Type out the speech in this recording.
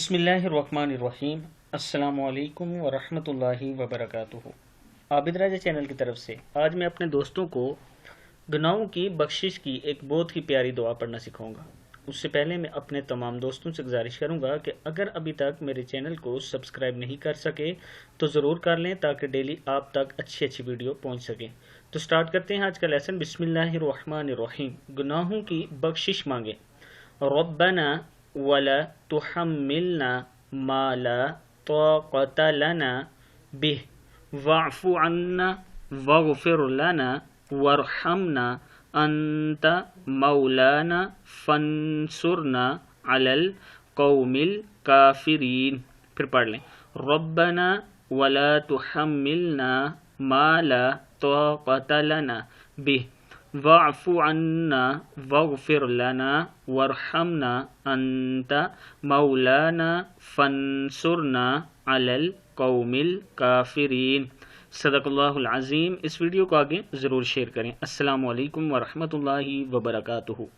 بسم اللہ الرحمن الرحیم۔ السلام علیکم ورحمۃ اللہ وبرکاتہ۔ عابد راجہ چینل کی طرف سے آج میں اپنے دوستوں کو گناہوں کی بخشش کی ایک بہت ہی پیاری دعا پڑھنا سکھاؤں گا۔ اس سے پہلے میں اپنے تمام دوستوں سے گزارش کروں گا کہ اگر ابھی تک میرے چینل کو سبسکرائب نہیں کر سکے تو ضرور کر لیں تاکہ ڈیلی آپ تک اچھی ویڈیو پہنچ سکے۔ تو سٹارٹ کرتے ہیں آج کا لیسن۔ بسم اللہ الرحمن الرحیم۔ گناہوں کی بخشش مانگیں۔ ربنا ولا تحملنا ما لا طاقة لنا به واعف عنا واغفر لنا وارحمنا أنت مولانا فانصرنا على القوم الكافرين۔ پھر پڑھ لیں۔ ربنا ولا تحملنا ما لا طاقة لنا به واعف عنا واغفر لنا وارحمنا انت مولانا فانصرنا علی القوم الکافرین۔ صدق اللہ العظیم۔ اس ویڈیو کو آگے ضرور شیئر کریں۔ السلام علیکم ورحمۃ اللہ وبرکاتہ۔